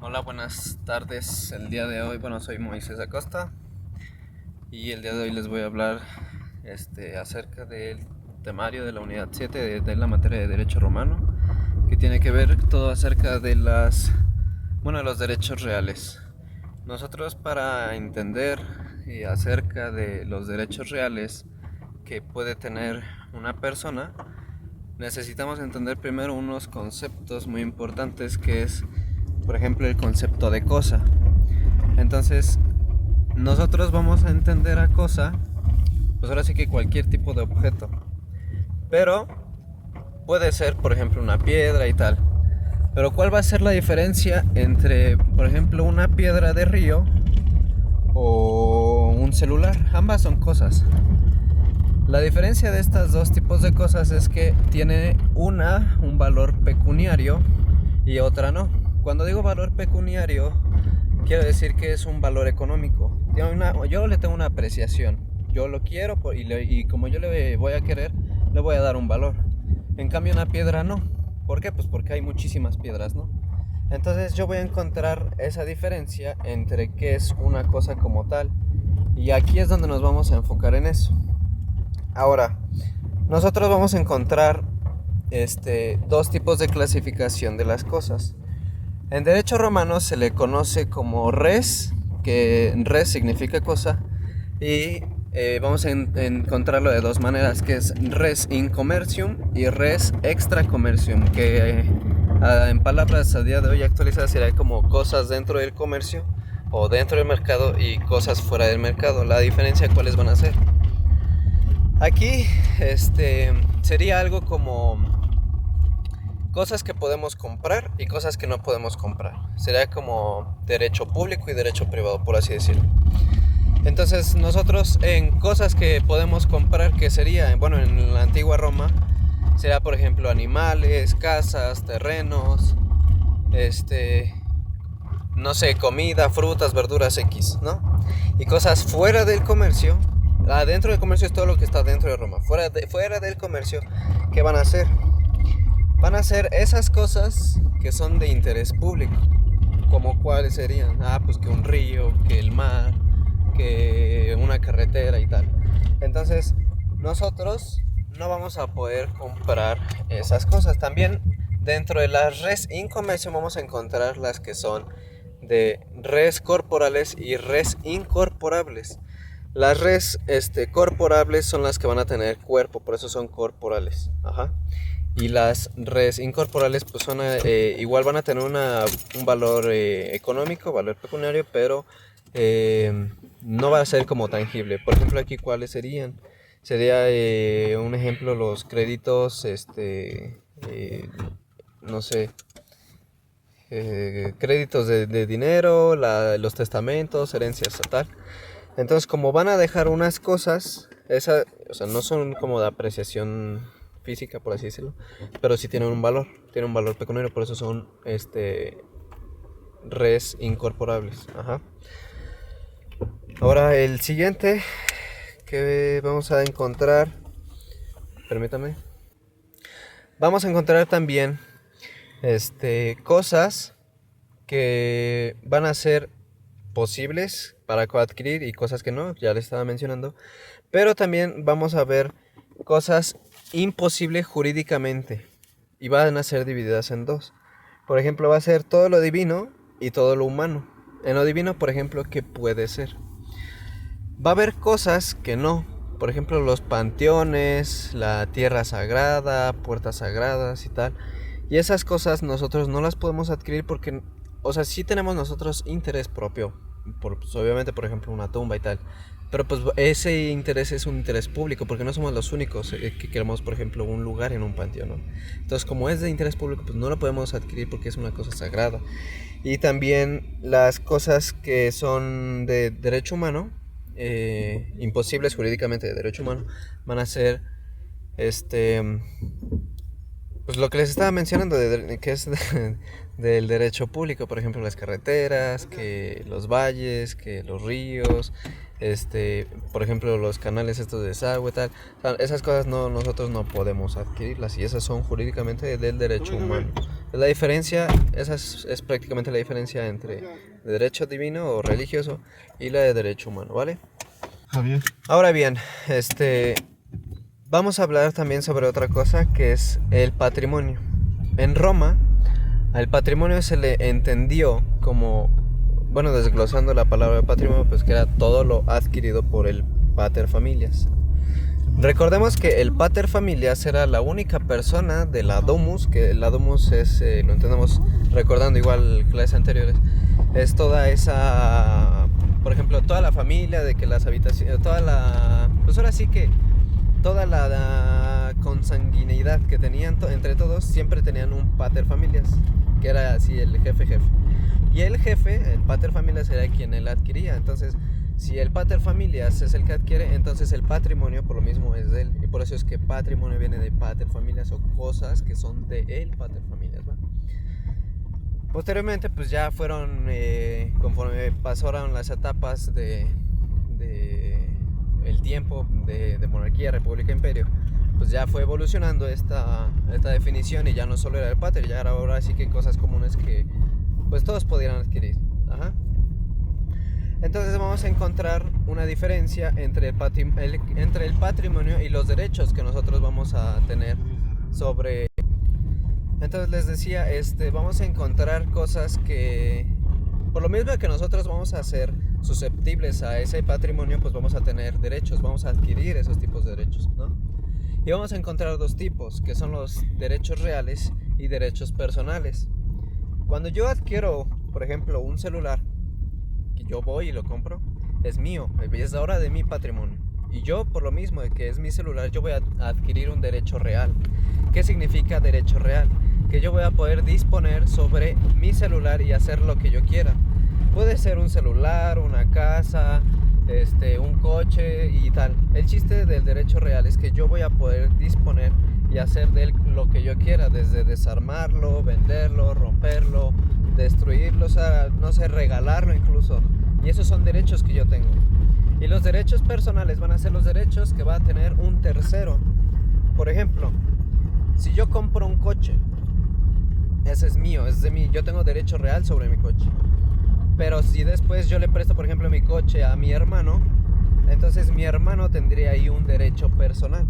Hola, buenas tardes. El día de hoy, soy Moisés Acosta y el día de hoy les voy a hablar acerca del temario de la unidad 7 de la materia de Derecho Romano, que tiene que ver todo acerca de los derechos reales. Nosotros, para entender acerca de los derechos reales que puede tener una persona, necesitamos entender primero unos conceptos muy importantes, que es, por ejemplo, el concepto de cosa. Entonces, nosotros vamos a entender a cosa, pues ahora sí que cualquier tipo de objeto, pero puede ser, por ejemplo, una piedra y tal. Pero ¿cuál va a ser la diferencia entre, por ejemplo, una piedra de río o un celular? Ambas son cosas. La diferencia de estos dos tipos de cosas es que tiene una un valor pecuniario y otra no. Cuando digo valor pecuniario, quiero decir que es un valor económico. Yo le tengo una apreciación. Yo lo quiero y como yo le voy a querer, le voy a dar un valor. En cambio, una piedra no. ¿Por qué? Pues porque hay muchísimas piedras, ¿no? Entonces yo voy a encontrar esa diferencia entre qué es una cosa como tal. Y aquí es donde nos vamos a enfocar en eso. Ahora, nosotros vamos a encontrar dos tipos de clasificación de las cosas. En derecho romano se le conoce como res, que res significa cosa, y vamos a encontrarlo de dos maneras, que es res in commercium y res extra commercium, que en palabras a día de hoy actualizadas sería como cosas dentro del comercio o dentro del mercado y cosas fuera del mercado. La diferencia, ¿cuáles van a ser? Aquí sería algo como cosas que podemos comprar y cosas que no podemos comprar. Sería como derecho público y derecho privado, por así decirlo. Entonces nosotros en cosas que podemos comprar, que sería, en la antigua Roma, sería por ejemplo animales, casas, terrenos, no sé, comida, frutas, verduras X, ¿no? Y cosas fuera del comercio. Dentro del comercio es todo lo que está dentro de Roma. Fuera del comercio, ¿qué van a hacer? Van a ser esas cosas que son de interés público. ¿Como cuáles serían? Pues que un río, que el mar, que una carretera y tal. Entonces, nosotros no vamos a poder comprar esas cosas. También dentro de las res in commercio vamos a encontrar las que son de res corporales y res incorporables. Las res corporables son las que van a tener cuerpo, por eso son corporales. Ajá. Y las res incorporales pues son igual van a tener un valor económico, valor pecuniario, pero no va a ser como tangible. Por ejemplo, aquí cuáles serían. Sería un ejemplo los créditos, no sé, créditos de dinero, los testamentos, herencias, tal. Entonces, como van a dejar unas cosas, no son como de apreciación física, por así decirlo, pero sí tienen un valor pecuniario, por eso son res incorporables. Ajá. Ahora el siguiente que vamos a encontrar, permítame, vamos a encontrar también cosas que van a ser posibles para coadquirir y cosas que no, ya les estaba mencionando, pero también vamos a ver cosas imposibles jurídicamente y van a ser divididas en dos. Por ejemplo, va a ser todo lo divino y todo lo humano. En lo divino, por ejemplo, ¿qué puede ser? Va a haber cosas que no. Por ejemplo, los panteones, la tierra sagrada, puertas sagradas y tal. Y esas cosas nosotros no las podemos adquirir porque, sí tenemos nosotros interés propio. Pues, obviamente, por ejemplo, una tumba y tal. Pero pues ese interés es un interés público porque no somos los únicos que queremos, por ejemplo, un lugar en un panteón, ¿no? Entonces, como es de interés público, pues no lo podemos adquirir porque es una cosa sagrada. Y también las cosas que son de derecho humano, imposibles jurídicamente de derecho humano, van a ser pues lo que les estaba mencionando que es del derecho público, por ejemplo las carreteras, que los valles, que los ríos, por ejemplo los canales estos de desagüe, tal. O sea, esas cosas nosotros no podemos adquirirlas y esas son jurídicamente del derecho humano. La diferencia, esa es prácticamente la diferencia entre derecho divino o religioso y la de derecho humano, ¿vale? Javier. Ahora bien, vamos a hablar también sobre otra cosa que es el patrimonio. En Roma, al patrimonio se le entendió como, bueno, desglosando la palabra patrimonio, pues que era todo lo adquirido por el pater familias. Recordemos que el pater familias era la única persona de la domus, que la domus es, lo entendemos recordando igual clases anteriores, es toda esa, por ejemplo, toda la familia, de que las habitaciones, pues ahora sí que toda la consanguineidad que tenían entre todos, siempre tenían un pater familias, que era así el jefe. Y el jefe, el pater familias, era quien él adquiría. Entonces, si el pater familias es el que adquiere, entonces el patrimonio por lo mismo es de él. Y por eso es que patrimonio viene de pater familias, o cosas que son de el pater familias, ¿va? Posteriormente, pues ya fueron, conforme pasaron las etapas de el tiempo de monarquía, república, imperio, pues ya fue evolucionando esta definición, y ya no solo era el pater, ya era ahora sí que cosas comunes que pues todos pudieran adquirir. Ajá. Entonces vamos a encontrar una diferencia entre el patrimonio y los derechos que nosotros vamos a tener sobre. Entonces les decía, vamos a encontrar cosas que, por lo mismo que nosotros vamos a ser susceptibles a ese patrimonio, pues vamos a tener derechos, vamos a adquirir esos tipos de derechos, ¿no? Y vamos a encontrar dos tipos, que son los derechos reales y derechos personales. Cuando yo adquiero, por ejemplo, un celular, que yo voy y lo compro, es mío, es ahora de mi patrimonio. Y yo, por lo mismo de que es mi celular, yo voy a adquirir un derecho real. ¿Qué significa derecho real? Que yo voy a poder disponer sobre mi celular y hacer lo que yo quiera. Puede ser un celular, una casa, un coche y tal. El chiste del derecho real es que yo voy a poder disponer y hacer de él lo que yo quiera, desde desarmarlo, venderlo, romperlo, destruirlo, o sea, no sé, regalarlo incluso. Y esos son derechos que yo tengo. Y los derechos personales van a ser los derechos que va a tener un tercero. Por ejemplo, si yo compro un coche, ese es mío, es de mí, yo tengo derecho real sobre mi coche. Pero si después yo le presto, por ejemplo, mi coche a mi hermano, entonces mi hermano tendría ahí un derecho personal.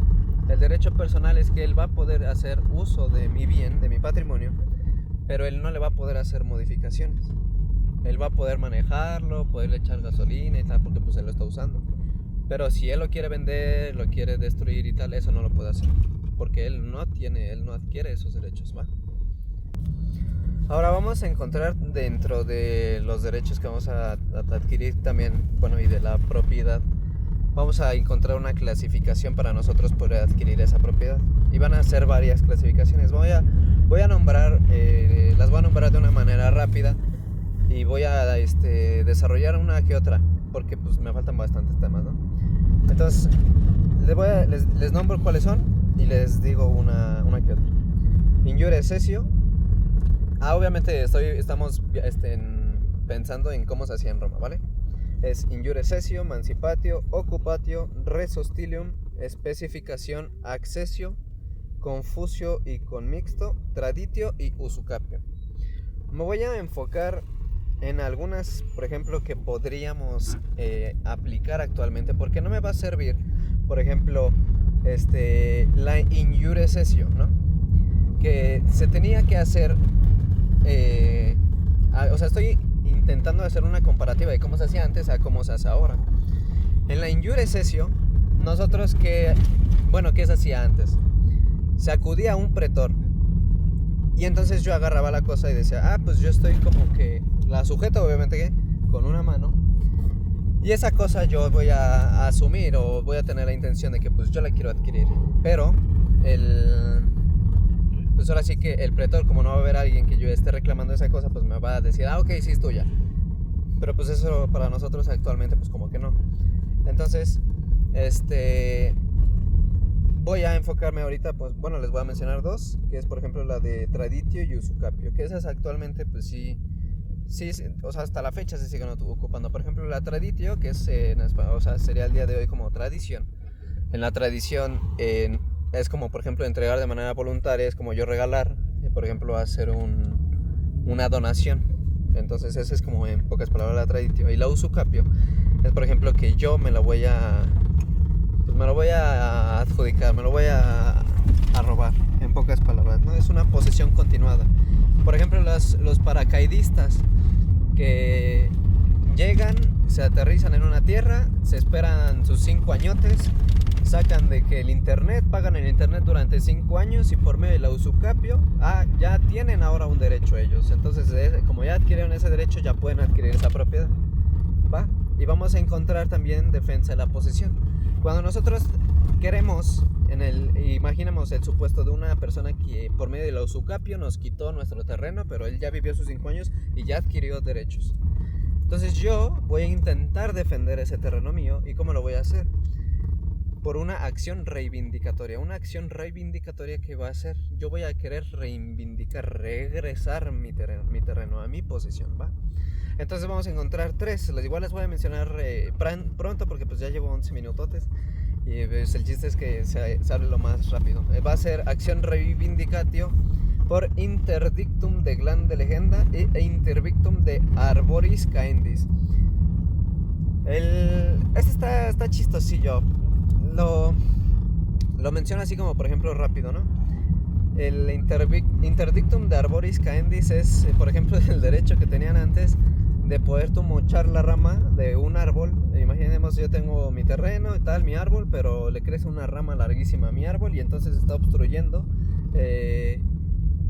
El derecho personal es que él va a poder hacer uso de mi bien, de mi patrimonio, pero él no le va a poder hacer modificaciones. Él va a poder manejarlo, poderle echar gasolina y tal, porque pues él lo está usando. Pero si él lo quiere vender, lo quiere destruir y tal, eso no lo puede hacer, porque él no adquiere esos derechos, ¿va? Ahora vamos a encontrar dentro de los derechos que vamos a adquirir también, bueno, y de la propiedad, vamos a encontrar una clasificación para nosotros poder adquirir esa propiedad. Y van a ser varias clasificaciones. Voy a nombrar, las voy a nombrar de una manera rápida, y voy a desarrollar una que otra, porque pues me faltan bastantes temas, ¿no? Entonces, les nombro cuáles son y les digo una que otra. Injure cessio. Obviamente estamos pensando en cómo se hacía en Roma, ¿vale? Es injure cessio, mancipatio, occupatio, res hostilium, especificación, accessio, confusio y conmixto, traditio y usucapio. Me voy a enfocar en algunas, por ejemplo, que podríamos aplicar actualmente, porque no me va a servir, por ejemplo, la injure cessio, ¿no? Que se tenía que hacer, o sea, estoy intentando hacer una comparativa de cómo se hacía antes a cómo se hace ahora. En la injure cessio, nosotros ¿qué se hacía antes? Se acudía a un pretor, y entonces yo agarraba la cosa y decía, pues yo estoy como que la sujeto, obviamente, con una mano, y esa cosa yo voy a asumir, o voy a tener la intención de que pues yo la quiero adquirir, pero pues ahora sí que el pretor, como no va a haber alguien que yo esté reclamando esa cosa, pues me va a decir, ok, sí es tuya. Pero pues eso para nosotros actualmente pues como que no. Entonces, voy a enfocarme ahorita, pues bueno, les voy a mencionar dos, que es por ejemplo la de traditio y usucapio, que esas actualmente pues sí, o sea, hasta la fecha se siguen ocupando. Por ejemplo, la traditio, que es o sea, sería el día de hoy como tradición. En la tradición es como, por ejemplo, entregar de manera voluntaria, es como yo regalar por ejemplo, hacer una donación. Entonces ese es como en pocas palabras la traditiva. Y la usucapio es, por ejemplo, que yo me lo voy a adjudicar, me lo voy a robar, en pocas palabras, ¿no? Es una posesión continuada. Por ejemplo, los paracaidistas que llegan, se aterrizan en una tierra, se esperan sus 5 añotes, sacan de que el internet, pagan el internet durante 5 años y por medio de la usucapio, ya tienen ahora un derecho ellos. Entonces, como ya adquirieron ese derecho, ya pueden adquirir esa propiedad, ¿va? Y vamos a encontrar también defensa de la posesión. Cuando nosotros queremos, imaginemos el supuesto de una persona que por medio de la usucapio nos quitó nuestro terreno, pero él ya vivió sus 5 años y ya adquirió derechos. Entonces yo voy a intentar defender ese terreno mío. ¿Y cómo lo voy a hacer? Por una acción reivindicatoria. Una acción reivindicatoria que va a ser, yo voy a querer reivindicar, regresar mi terreno a mi posesión, ¿va? Entonces vamos a encontrar 3. Igual les voy a mencionar pronto porque pues ya llevo 11 minutotes. Y pues, el chiste es que se hable lo más rápido. Va a ser acción reivindicatio por interdictum de glande legenda e interdictum de arboris caendis. Este está chistosillo. Lo menciono así como por ejemplo rápido, ¿no? El interdictum de arboris caendis es, por ejemplo, el derecho que tenían antes de poder tú mochar la rama de un árbol. Imaginemos, yo tengo mi terreno y tal, mi árbol, pero le crece una rama larguísima a mi árbol y entonces está obstruyendo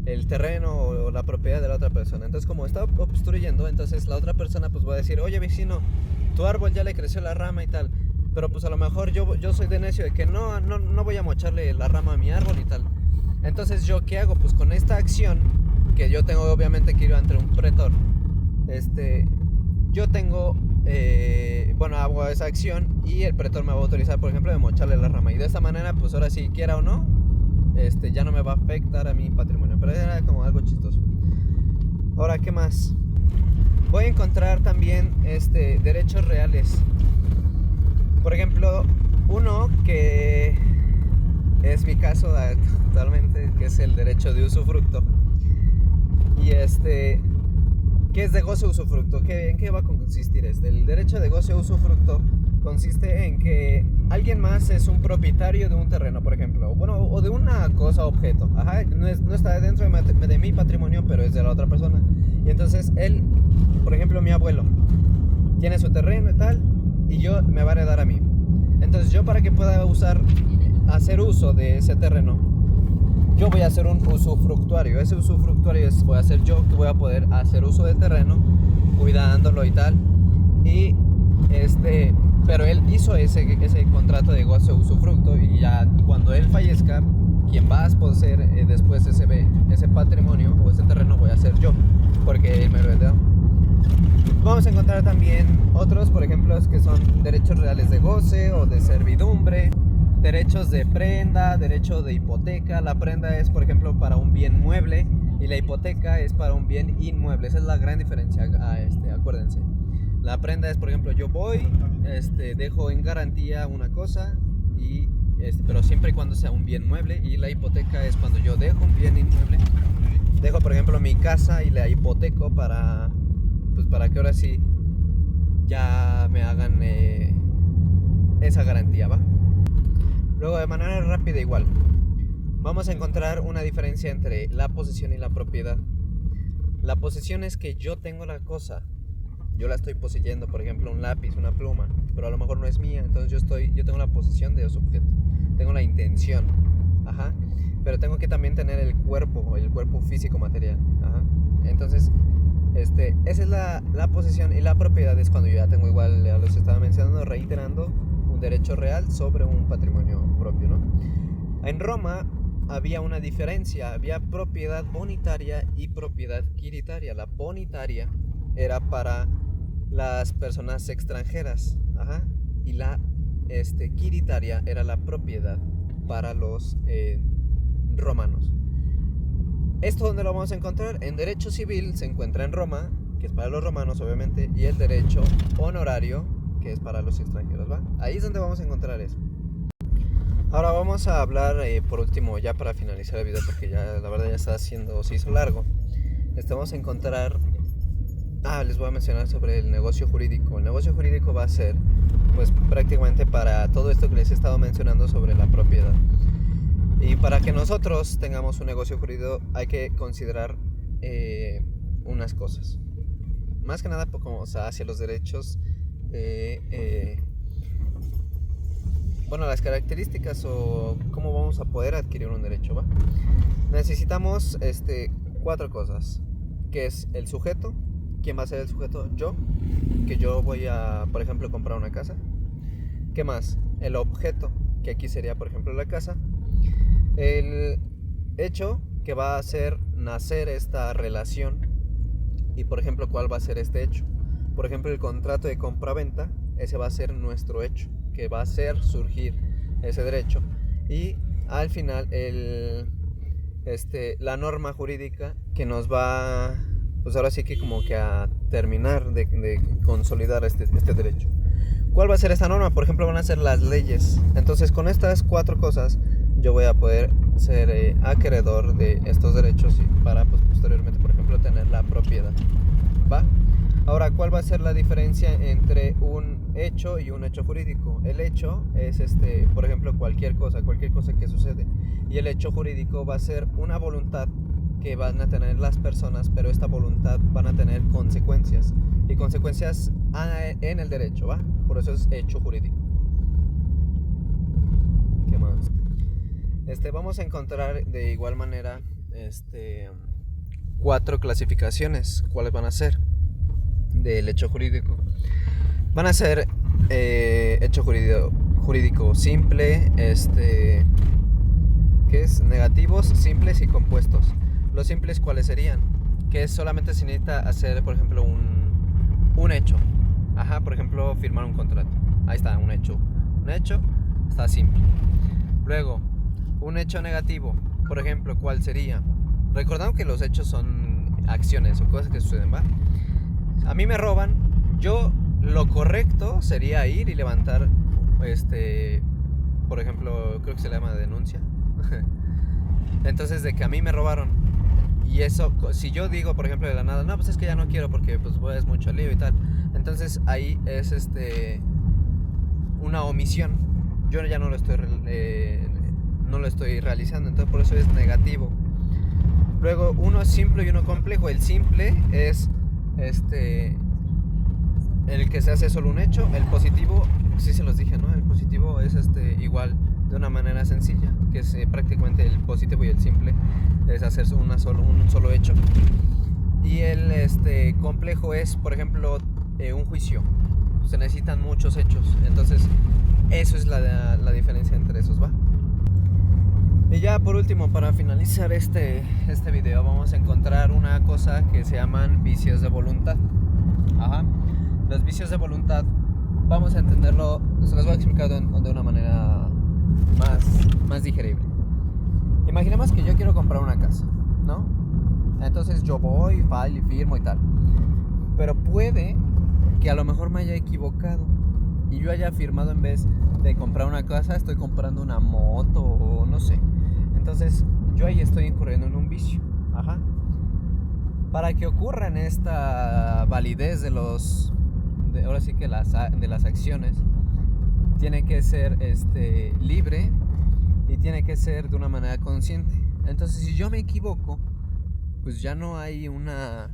el terreno o la propiedad de la otra persona. Entonces, como está obstruyendo, entonces la otra persona pues va a decir: oye, vecino, tu árbol ya le creció la rama y tal, pero pues a lo mejor yo soy de necio de que no voy a mocharle la rama a mi árbol y tal. Entonces, ¿yo qué hago? Pues con esta acción, que yo tengo obviamente que ir ante un pretor, yo tengo, hago esa acción y el pretor me va a autorizar, por ejemplo, de mocharle la rama. Y de esta manera, pues ahora sí, quiera o no, ya no me va a afectar a mi patrimonio. Pero era como algo chistoso. Ahora, ¿qué más? Voy a encontrar también derechos reales. Por ejemplo, uno que es mi caso actualmente, que es el derecho de usufructo. Y ¿qué es de goce usufructo? ¿En qué va a consistir El derecho de goce usufructo consiste en que alguien más es un propietario de un terreno, por ejemplo, o de una cosa, objeto. No está dentro de mi patrimonio, pero es de la otra persona. Y entonces él, por ejemplo, mi abuelo, tiene su terreno y tal, y me va a heredar a mí. Entonces yo, para que pueda hacer uso de ese terreno, yo voy a ser un usufructuario. Ese usufructuario voy a ser yo, que voy a poder hacer uso del terreno, cuidándolo y tal. Y pero él hizo ese contrato de goce usufructo, y ya cuando él fallezca, quien va a poseer después ese patrimonio o ese terreno voy a ser yo, porque él me lo heredó. Vamos a encontrar también otros, por ejemplo, que son derechos reales de goce o de servidumbre, derechos de prenda, derecho de hipoteca. La prenda es, por ejemplo, para un bien mueble y la hipoteca es para un bien inmueble. Esa es la gran diferencia, acuérdense. La prenda es, por ejemplo, yo voy, dejo en garantía una cosa, pero siempre y cuando sea un bien mueble. Y la hipoteca es cuando yo dejo un bien inmueble. Dejo, por ejemplo, mi casa y la hipoteco para que ahora sí ya me hagan esa garantía, ¿va? Luego, de manera rápida, igual, vamos a encontrar una diferencia entre la posesión y la propiedad. La posesión es que yo tengo la cosa, yo la estoy poseyendo, por ejemplo, un lápiz, una pluma, pero a lo mejor no es mía. Entonces yo tengo la posesión de ese objeto, tengo la intención, pero tengo que también tener el cuerpo físico material, Entonces, esa es la posesión. Y la propiedad es cuando yo ya tengo, igual ya los estaba mencionando, reiterando, un derecho real sobre un patrimonio propio, ¿no? En Roma había una diferencia, había propiedad bonitaria y propiedad quiritaria. La bonitaria era para las personas extranjeras, y la quiritaria era la propiedad para los romanos. ¿Esto dónde lo vamos a encontrar? En derecho civil se encuentra en Roma, que es para los romanos obviamente, y el derecho honorario, que es para los extranjeros, ¿va? Ahí es donde vamos a encontrar eso. Ahora vamos a hablar por último, ya para finalizar el video, porque ya la verdad ya está haciendo, se hizo largo. Vamos a encontrar, les voy a mencionar sobre el negocio jurídico. El negocio jurídico va a ser, pues prácticamente para todo esto que les he estado mencionando sobre la propiedad. Y para que nosotros tengamos un negocio jurídico hay que considerar unas cosas. Más que nada como, hacia los derechos de... las características o cómo vamos a poder adquirir un derecho, ¿va? Necesitamos 4 cosas, que es el sujeto. ¿Quién va a ser el sujeto? Yo, que yo voy a, por ejemplo, comprar una casa. ¿Qué más? El objeto, que aquí sería, por ejemplo, la casa. El hecho que va a hacer nacer esta relación. Y, por ejemplo, ¿cuál va a ser este hecho? Por ejemplo, el contrato de compra-venta, ese va a ser nuestro hecho, que va a hacer surgir ese derecho. Y al final la norma jurídica que nos va, pues ahora sí que como que a terminar de consolidar este derecho. ¿Cuál va a ser esta norma? Por ejemplo, van a ser las leyes. Entonces, con estas 4 cosas yo voy a poder ser acreedor de estos derechos y para, pues, posteriormente, por ejemplo, tener la propiedad, ¿va? Ahora, ¿cuál va a ser la diferencia entre un hecho y un hecho jurídico? El hecho es, por ejemplo, cualquier cosa que sucede. Y el hecho jurídico va a ser una voluntad que van a tener las personas, pero esta voluntad van a tener consecuencias. Y consecuencias en el derecho, ¿va? Por eso es hecho jurídico. ¿Qué más? Vamos a encontrar de igual manera 4 clasificaciones. ¿Cuáles van a ser? Del hecho jurídico. Van a ser hecho jurídico simple, que es negativos, simples y compuestos. Los simples, ¿cuáles serían? Que solamente se necesita hacer, por ejemplo, un hecho. Por ejemplo, firmar un contrato. Ahí está, un hecho. Un hecho está simple. Luego, un hecho negativo, por ejemplo, ¿cuál sería? Recordando que los hechos son acciones o cosas que suceden, ¿va? A mí me roban, lo correcto sería ir y levantar, por ejemplo, creo que se le llama denuncia. Entonces, de que a mí me robaron. Y eso, si yo digo, por ejemplo, de la nada, no, pues es que ya no quiero porque pues es mucho lío y tal. Entonces, ahí es una omisión. Yo ya no lo estoy realizando, entonces por eso es negativo. Luego, uno simple y uno complejo. El simple es el que se hace solo un hecho. El positivo, sí se los dije, ¿no? El positivo es igual, de una manera sencilla, que es prácticamente el positivo y el simple es hacer un solo hecho. Y el complejo es, por ejemplo, un juicio. Se necesitan muchos hechos. Entonces, eso es la diferencia entre esos, ¿va? Y ya por último, para finalizar este video, vamos a encontrar una cosa que se llaman vicios de voluntad. Los vicios de voluntad, vamos a entenderlo, se los voy a explicar de una manera más digerible. Imaginemos que yo quiero comprar una casa, ¿no? Entonces yo voy, file y firmo y tal. Pero puede que a lo mejor me haya equivocado y yo haya firmado, en vez de comprar una casa, estoy comprando una moto o no sé. Entonces yo ahí estoy incurriendo en un vicio. Para que ocurra en esta validez de las acciones, tiene que ser libre y tiene que ser de una manera consciente. Entonces, si yo me equivoco, pues ya no hay una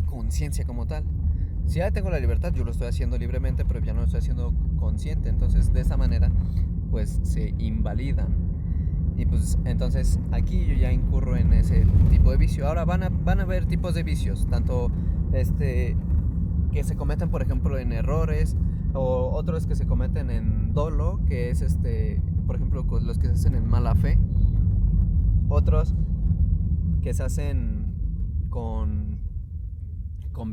conciencia como tal. Si ya tengo la libertad, yo lo estoy haciendo libremente, pero ya no lo estoy haciendo consciente. Entonces, de esa manera, pues se invalidan. Y pues entonces aquí yo ya incurro en ese tipo de vicio. Ahora van a haber tipos de vicios, tanto que se cometen, por ejemplo, en errores, o otros que se cometen en dolo, que es por ejemplo, los que se hacen en mala fe. Otros que se hacen con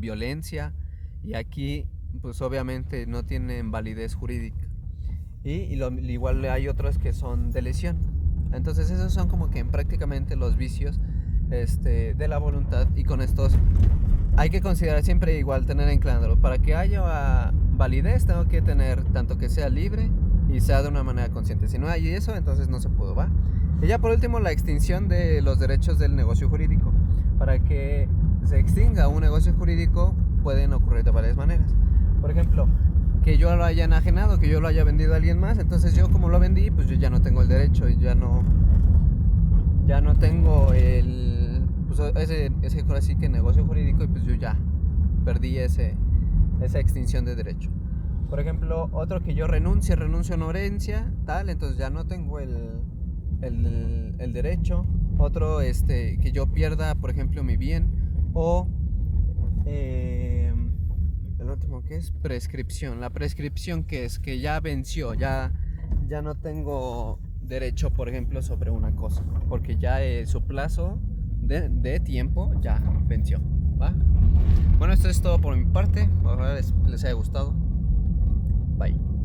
violencia, y aquí pues obviamente no tienen validez jurídica. Y igual hay otros que son de lesión. Entonces esos son como que prácticamente los vicios de la voluntad. Y con estos hay que considerar siempre igual, tener en claro, para que haya validez tengo que tener tanto que sea libre y sea de una manera consciente. Si no hay eso, entonces no se pudo, ¿va? Y ya por último, la extinción de los derechos del negocio jurídico. Para que se extinga un negocio jurídico pueden ocurrir de varias maneras. Por ejemplo, que yo lo haya enajenado, que yo lo haya vendido a alguien más, entonces yo como lo vendí, pues yo ya no tengo el derecho y ya no tengo el, pues ese ahora sí que negocio jurídico, y pues yo ya perdí esa extinción de derecho. Por ejemplo, otro, que yo renuncio a una herencia, tal, entonces ya no tengo el derecho. Otro, que yo pierda, por ejemplo, mi bien. O el último, que es prescripción. La prescripción, que es que ya venció, ya no tengo derecho, por ejemplo, sobre una cosa, porque ya su plazo de tiempo ya venció, ¿va? Bueno, esto es todo por mi parte. Ojalá les haya gustado. Bye.